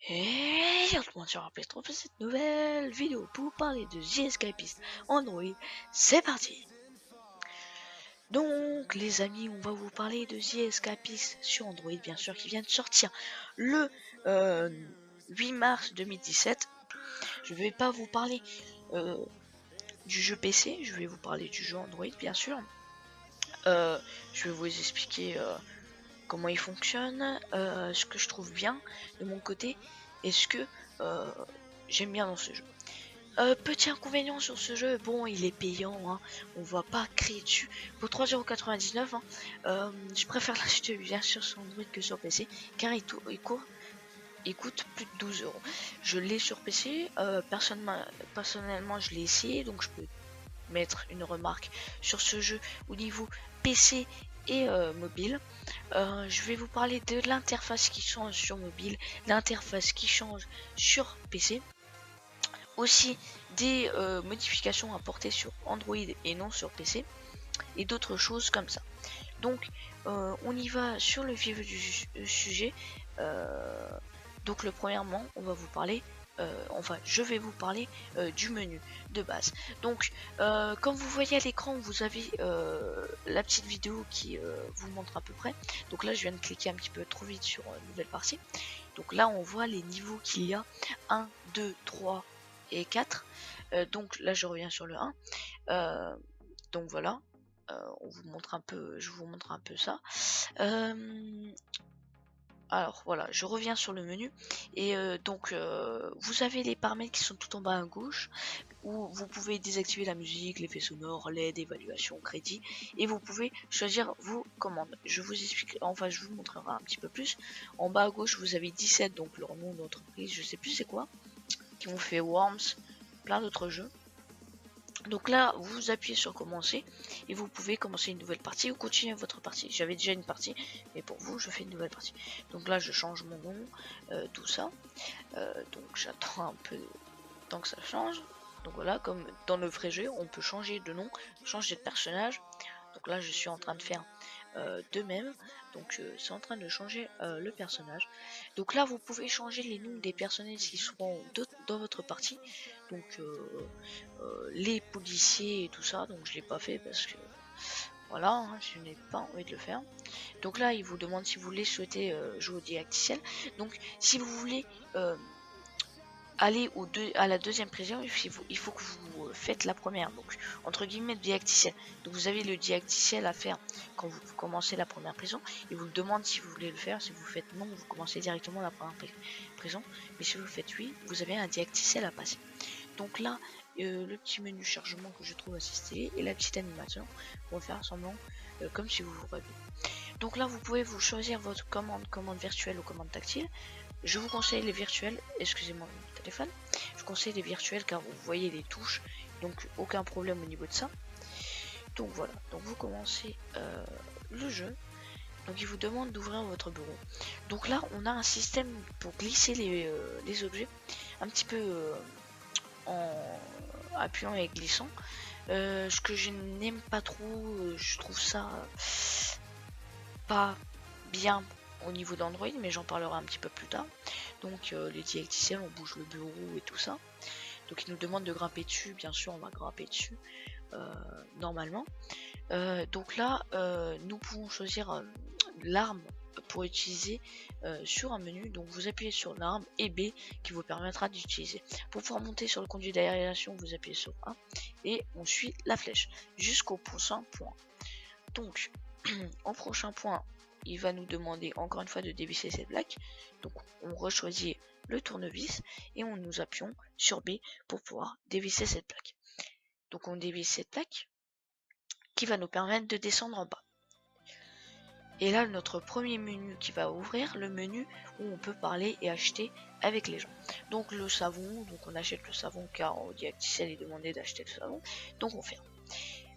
Et on se rappelle trop cette nouvelle vidéo pour parler de The Escapist Android. C'est parti. Donc les amis, on va vous parler de The Escapist sur Android, bien sûr, qui vient de sortir le 8 mars 2017. Je vais pas vous parler du jeu PC, je vais vous parler du jeu Android, bien sûr. Je vais vous expliquer comment il fonctionne, ce que je trouve bien de mon côté et ce que j'aime bien dans ce jeu. Petit inconvénient sur ce jeu, bon il est payant, hein, on va pas créer dessus pour 3,99 €. Je préfère l'acheter bien sûr sur Android que sur PC car il coûte plus de 12 €. Je l'ai sur PC, personnellement je l'ai essayé, donc je peux mettre une remarque sur ce jeu au niveau PC et mobile. Je vais vous parler de l'interface qui change sur mobile, l'interface qui change sur PC, aussi des modifications apportées sur Android et non sur PC, et d'autres choses comme ça. Donc on y va sur le vif du sujet. Donc premièrement on va vous parler je vais vous parler du menu de base. Donc comme vous voyez à l'écran, vous avez la petite vidéo qui vous montre à peu près. Donc là je viens de cliquer un petit peu trop vite sur nouvelle partie. Donc là on voit les niveaux qu'il y a, 1, 2, 3 et 4. Donc là je reviens sur le 1. Donc voilà, on vous montre un peu, je vous montre un peu ça. Alors voilà, je reviens sur le menu et donc vous avez les paramètres qui sont tout en bas à gauche où vous pouvez désactiver la musique, l'effet sonore, l'aide, évaluation, crédit, et vous pouvez choisir vos commandes. Je vous explique, enfin je vous montrerai un petit peu plus. En bas à gauche vous avez 17, donc leur nom d'entreprise, je sais plus c'est quoi, qui ont fait Worms, plein d'autres jeux. Donc là, vous appuyez sur commencer et vous pouvez commencer une nouvelle partie ou continuer votre partie. J'avais déjà une partie, mais pour vous, je fais une nouvelle partie. Donc là, je change mon nom, tout ça. Donc j'attends un peu de temps que ça change. Donc voilà, comme dans le vrai jeu, on peut changer de nom, changer de personnage. Donc là, je suis en train de faire de même. Donc c'est en train de changer le personnage. Donc là, vous pouvez changer les noms des personnages qui seront dans votre partie. Donc les policiers et tout ça. Donc je l'ai pas fait parce que voilà, hein, je n'ai pas envie de le faire. Donc là, il vous demande si vous voulez souhaiter jouer au didacticiel. Donc si vous voulez aller à la deuxième prison, il faut que vous faites la première, donc entre guillemets didacticiel. Donc vous avez le didacticiel à faire quand vous commencez la première prison. Il vous demande si vous voulez le faire. Si vous faites non, vous commencez directement la première prison. Mais si vous faites oui, vous avez un didacticiel à passer. Donc là, le petit menu chargement que je trouve assez stylé et la petite animation pour faire semblant comme si vous vous rêviez. Donc là, vous pouvez vous choisir votre commande virtuelle ou commande tactile. Je vous conseille les virtuels, excusez-moi mon téléphone, je vous conseille les virtuels car vous voyez les touches, donc aucun problème au niveau de ça. Donc voilà, donc vous commencez le jeu, donc il vous demande d'ouvrir votre bureau. Donc là on a un système pour glisser les objets, un petit peu en appuyant et glissant. Ce que je n'aime pas trop, je trouve ça pas bien au niveau d'Android, mais j'en parlerai un petit peu plus tard. Donc les didacticiels, on bouge le bureau et tout ça. Donc il nous demande de grimper dessus, bien sûr on va grimper dessus normalement. Donc là nous pouvons choisir l'arme pour utiliser sur un menu. Donc vous appuyez sur l'arme et B qui vous permettra d'utiliser. Pour pouvoir monter sur le conduit d'aération, vous appuyez sur 1 et on suit la flèche jusqu'au prochain point. Donc au prochain point, il va nous demander encore une fois de dévisser cette plaque. Donc on rechoisit le tournevis et nous appuyons sur B pour pouvoir dévisser cette plaque. Donc on dévisse cette plaque qui va nous permettre de descendre en bas. Et là notre premier menu qui va ouvrir, le menu où on peut parler et acheter avec les gens. Donc le savon, donc on achète le savon car au didacticiel est demandé d'acheter le savon. Donc on ferme.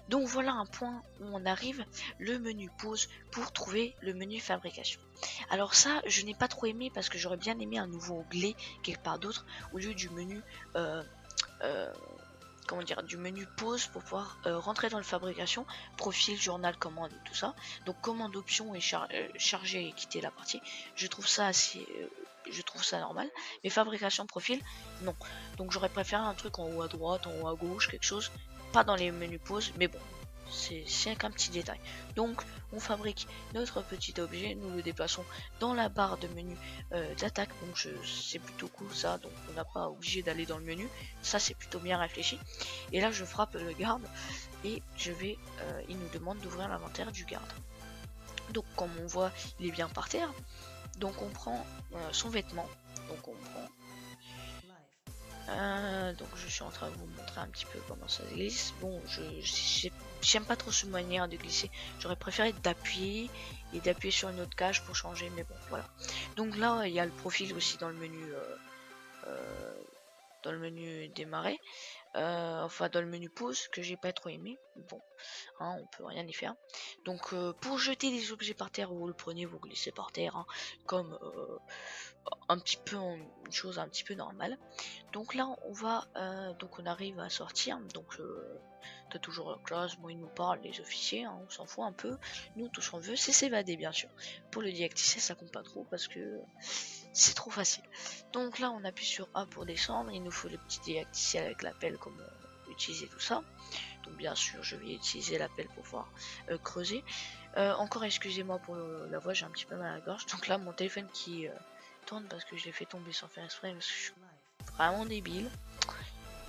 Donc voilà un point où on arrive, le menu pause pour trouver le menu fabrication. Alors ça, je n'ai pas trop aimé parce que j'aurais bien aimé un nouveau onglet quelque part d'autre au lieu du menu comment dire, du menu pause pour pouvoir rentrer dans le fabrication, profil, journal, commande et tout ça. Donc commande option et charger et quitter la partie. Je trouve ça assez je trouve ça normal. Mais fabrication de profil, non. Donc j'aurais préféré un truc en haut à droite, en haut à gauche, quelque chose, pas dans les menus pause, mais bon, c'est qu'un petit détail. Donc on fabrique notre petit objet, nous le déplaçons dans la barre de menu d'attaque, donc c'est plutôt cool ça, donc on n'a pas obligé d'aller dans le menu, ça c'est plutôt bien réfléchi. Et là je frappe le garde et il nous demande d'ouvrir l'inventaire du garde. Donc comme on voit, il est bien par terre, donc on prend son vêtement, donc on prend donc je suis en train de vous montrer un petit peu comment ça glisse. Bon, j'aime pas trop cette manière de glisser. J'aurais préféré d'appuyer et d'appuyer sur une autre cage pour changer, mais bon, voilà. Donc là, il y a le profil aussi dans le menu démarrer. Enfin, dans le menu pause que j'ai pas trop aimé. Bon, hein, on peut rien y faire. Donc, pour jeter des objets par terre, vous le prenez, vous glissez par terre, hein, comme un petit peu une chose un petit peu normale. Donc là on va donc on arrive à sortir, donc t'as toujours la classe, bon il nous parle les officiers, hein, on s'en fout un peu, nous tout ce qu'on veut c'est s'évader bien sûr. Pour le didacticiel ça compte pas trop parce que c'est trop facile. Donc là on appuie sur A pour descendre, il nous faut le petit didacticiel avec l'appel, comment utiliser tout ça. Donc bien sûr je vais utiliser l'appel pour pouvoir creuser. Encore excusez-moi pour la voix, j'ai un petit peu mal à la gorge, donc là mon téléphone qui tourne parce que je l'ai fait tomber sans faire exprès parce que je suis vraiment débile.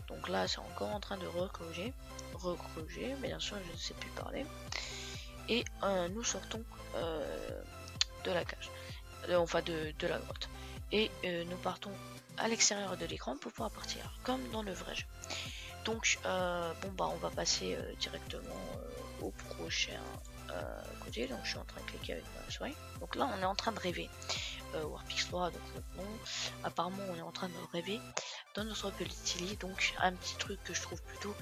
Donc là c'est encore en train de recroger, mais bien sûr je ne sais plus parler. Et nous sortons de la cage, enfin de la grotte. Et nous partons à l'extérieur de l'écran pour pouvoir partir, comme dans le vrai jeu. Donc bon bah on va passer directement au prochain côté. Donc je suis en train de cliquer avec ma souris. Donc là on est en train de rêver. Warpix 3, donc maintenant apparemment on est en train de rêver dans notre petit lit. Donc un petit truc que je trouve plutôt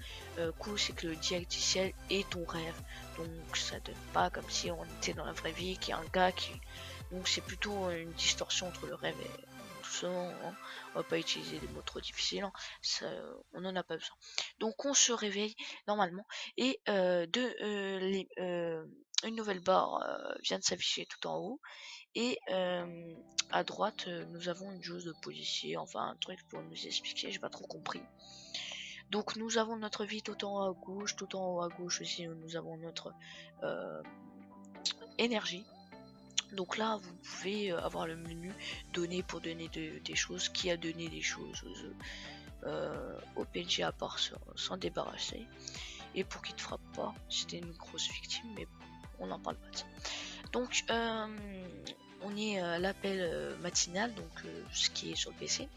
cool, c'est que le didacticiel est ton rêve, donc ça donne pas comme si on était dans la vraie vie, qu'il y a un gars qui, donc c'est plutôt une distorsion entre le rêve et tout ça, hein. On va pas utiliser des mots trop difficiles, hein. Ça, on en a pas besoin. Donc on se réveille normalement et une nouvelle barre vient de s'afficher tout en haut. Et à droite, nous avons une chose de policier, enfin un truc pour nous expliquer, j'ai pas trop compris. Donc nous avons notre vie tout en haut à gauche, tout en haut à gauche aussi, nous avons notre énergie. Donc là, vous pouvez avoir le menu donner pour donner des choses, qui a donné des choses au PNJ à part s'en débarrasser. Et pour qu'il ne te frappe pas, c'était une grosse victime, mais on n'en parle pas de ça. Donc on est à l'appel matinal, donc ce qui est sur le PC.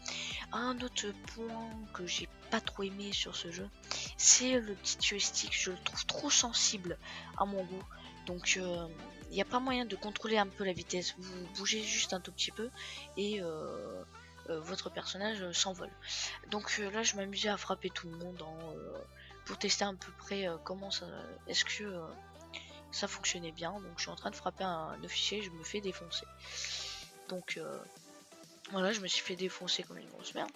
Un autre point que j'ai pas trop aimé sur ce jeu, c'est le petit joystick, je le trouve trop sensible à mon goût. Donc il n'y a pas moyen de contrôler un peu la vitesse, vous bougez juste un tout petit peu et votre personnage s'envole. Donc là je m'amusais à frapper tout le monde pour tester à peu près comment ça, est-ce que ça fonctionnait bien. Donc je suis en train de frapper un officier, je me fais défoncer. Donc voilà, je me suis fait défoncer comme une grosse merde.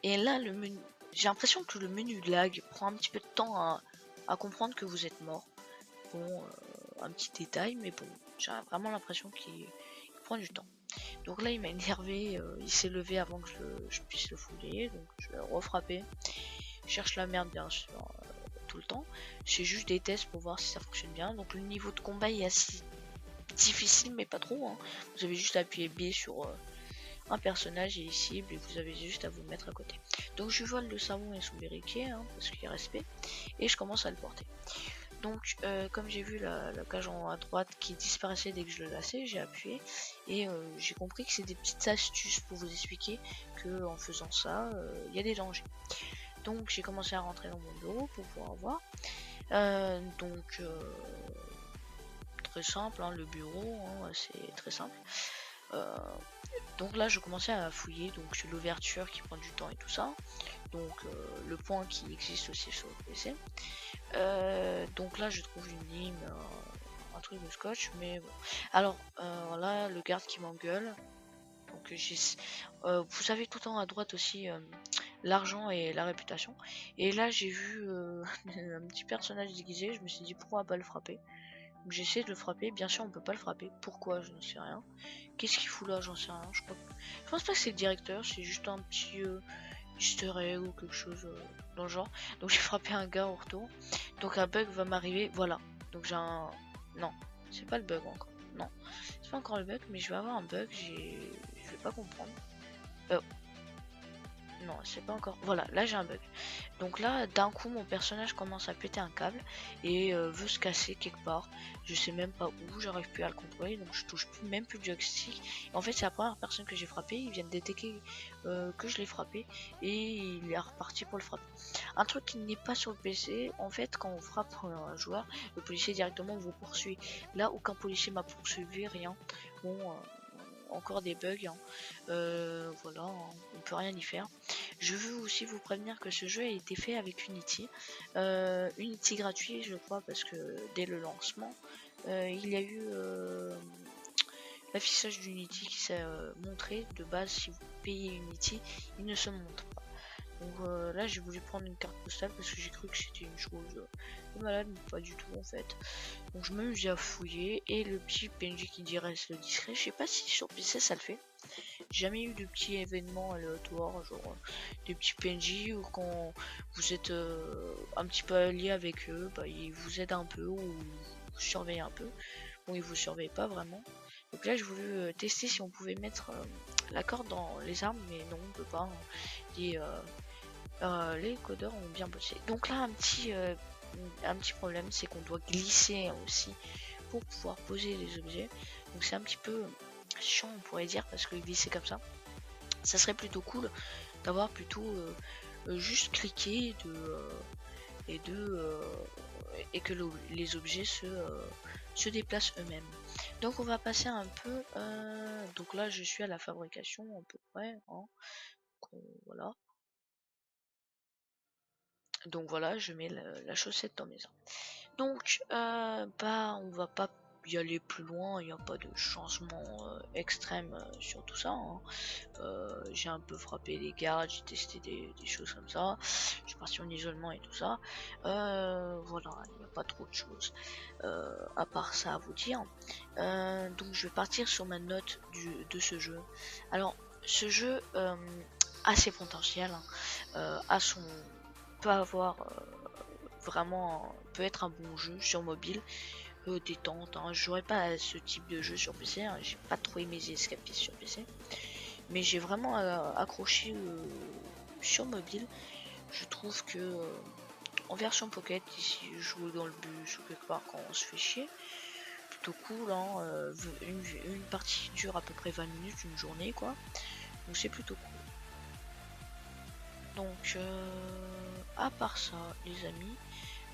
Et là le menu, j'ai l'impression que le menu lag prend un petit peu de temps à comprendre que vous êtes mort. Bon, un petit détail, mais bon, j'ai vraiment l'impression qu'il prend du temps. Donc là il m'a énervé, il s'est levé avant que je puisse le fouler, donc je vais refrapper. Je cherche la merde bien sûr tout le temps. J'ai juste des tests pour voir si ça fonctionne bien. Donc le niveau de combat est assez difficile, mais pas trop, hein. Vous avez juste à appuyer B sur un personnage et il cible et vous avez juste à vous mettre à côté. Donc je vole le savon et son briquet, hein, parce qu'il y a respect, et je commence à le porter. Donc comme j'ai vu la cage en haut à droite qui disparaissait dès que je le lassais, j'ai appuyé et j'ai compris que c'est des petites astuces pour vous expliquer que en faisant ça, il y a des dangers. Donc j'ai commencé à rentrer dans mon bureau pour pouvoir voir. Donc très simple, hein, le bureau, hein, c'est très simple. Donc là je commençais à fouiller, donc l'ouverture qui prend du temps et tout ça. Donc le point qui existe aussi sur le PC. Donc là je trouve une ligne, un truc de scotch, mais bon. Alors là le garde qui m'engueule. Donc vous savez tout en haut à droite aussi l'argent et la réputation. Et là j'ai vu un petit personnage déguisé, je me suis dit pourquoi pas le frapper. J'essaie de le frapper, bien sûr on peut pas le frapper. Pourquoi? Je ne sais rien. Qu'est-ce qu'il fout là? J'en sais rien. Je pense pas que c'est le directeur, c'est juste un petit easter egg ou quelque chose dans le genre. Donc j'ai frappé un gars au retour. Donc un bug va m'arriver, voilà. Donc j'ai un... Non, c'est pas le bug encore. Non, c'est pas encore le bug, mais je vais avoir un bug, je vais pas comprendre. Non, c'est pas encore... Voilà, là j'ai un bug. Donc là, d'un coup, mon personnage commence à péter un câble et veut se casser quelque part. Je sais même pas où, j'arrive plus à le contrôler, donc je touche plus, même plus le joystick. En fait, c'est la première personne que j'ai frappé, il vient de détecter que je l'ai frappé et il est reparti pour le frapper. Un truc qui n'est pas sur le PC, en fait, quand on frappe un joueur, le policier directement vous poursuit. Là, aucun policier m'a poursuivi, rien. Bon, encore des bugs, hein. Voilà, hein, on peut rien y faire. Je veux aussi vous prévenir que ce jeu a été fait avec Unity. Unity gratuit, je crois, parce que dès le lancement, il y a eu l'affichage d'Unity qui s'est montré. De base, si vous payez Unity, il ne se montre pas. Donc là, j'ai voulu prendre une carte postale parce que j'ai cru que c'était une chose de malade, mais pas du tout en fait. Donc je m'amuse à fouiller et le petit PNJ qui dit reste discret. Je sais pas si sur PC ça le fait. Jamais eu de petits événements aléatoires, genre des petits PNJ ou quand vous êtes un petit peu allié avec eux, bah, ils vous aident un peu ou vous surveillent un peu. Bon, ils vous surveillent pas vraiment. Donc là, j'ai voulu tester si on pouvait mettre la corde dans les armes, mais non, on peut pas. Hein. Et, les codeurs ont bien bossé. Donc là, un petit problème, c'est qu'on doit glisser aussi pour pouvoir poser les objets. Donc c'est un petit peu chiant, on pourrait dire, parce que glisser comme ça serait plutôt cool d'avoir plutôt juste cliquer et que les objets se déplacent eux-mêmes. Donc on va passer un peu. Donc là, je suis à la fabrication à peu près. Hein. Voilà. Donc voilà, je mets la chaussette dans mes armes. Donc, bah, on va pas y aller plus loin, il n'y a pas de changement extrême sur tout ça. Hein. J'ai un peu frappé les gardes, j'ai testé des choses comme ça. Je suis parti en isolement et tout ça. Voilà, il n'y a pas trop de choses à part ça à vous dire. Donc, je vais partir sur ma note de ce jeu. Alors, ce jeu a ses potentiels, hein, peut avoir vraiment peut être un bon jeu sur mobile, détente. Hein. J'aurais pas ce type de jeu sur PC, hein. J'ai pas trop aimé les escapistes sur PC, mais j'ai vraiment accroché sur mobile. Je trouve que en version pocket, ici jouer dans le bus ou quelque part quand on se fait chier, plutôt cool. Hein. Une partie dure à peu près 20 minutes, une journée quoi, donc c'est plutôt cool. Donc à part ça les amis,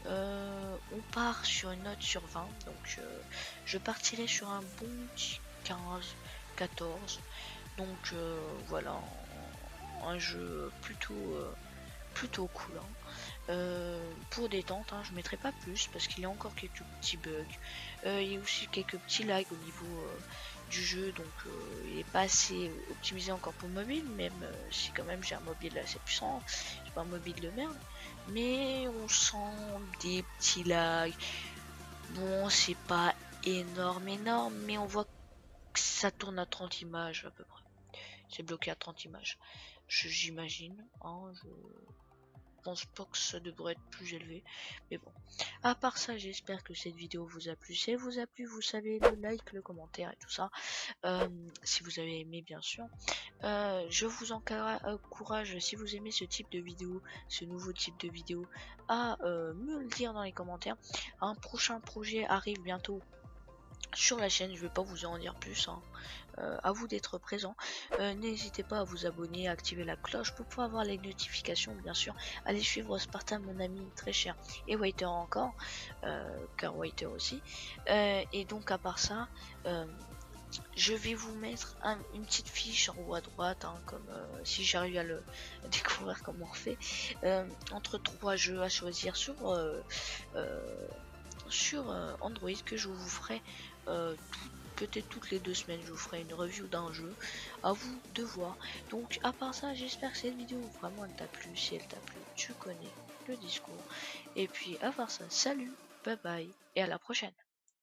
on part sur une note sur 20, donc je partirai sur un bon petit 15, 14. Donc voilà, un jeu plutôt cool. Hein. Pour détente, hein, je mettrai pas plus parce qu'il y a encore quelques petits bugs. Il y a aussi quelques petits lags au niveau du jeu, donc il est pas assez optimisé encore pour mobile, même si quand même j'ai un mobile assez puissant, j'ai pas un mobile de merde, mais on sent des petits lags. Bon, c'est pas énorme, mais on voit que ça tourne à 30 images à peu près. C'est bloqué à 30 images. J'imagine, hein, je pense pas que ça devrait être plus élevé, mais bon. À part ça, j'espère que cette vidéo vous a plu. Si elle vous a plu, vous savez, le like, le commentaire et tout ça. Si vous avez aimé, bien sûr. Je vous encourage, si vous aimez ce type de vidéo, ce nouveau type de vidéo, à me le dire dans les commentaires. Un prochain projet arrive bientôt sur la chaîne, je vais pas vous en dire plus, hein. À vous d'être présent. N'hésitez pas à vous abonner, à activer la cloche pour pouvoir avoir les notifications, bien sûr. Allez suivre Spartan, mon ami très cher, et Waiter encore, car Waiter aussi. Et donc à part ça, je vais vous mettre une petite fiche en haut à droite, hein, comme si j'arrive à le découvrir comment on fait, entre 3 jeux à choisir sur Android, que je vous ferai peut-être toutes les 2 semaines. Je vous ferai une review d'un jeu, à vous de voir. Donc à part ça, j'espère que cette vidéo vraiment elle t'a plu. Si elle t'a plu, tu connais le discours. Et puis à part ça, salut, bye bye et à la prochaine.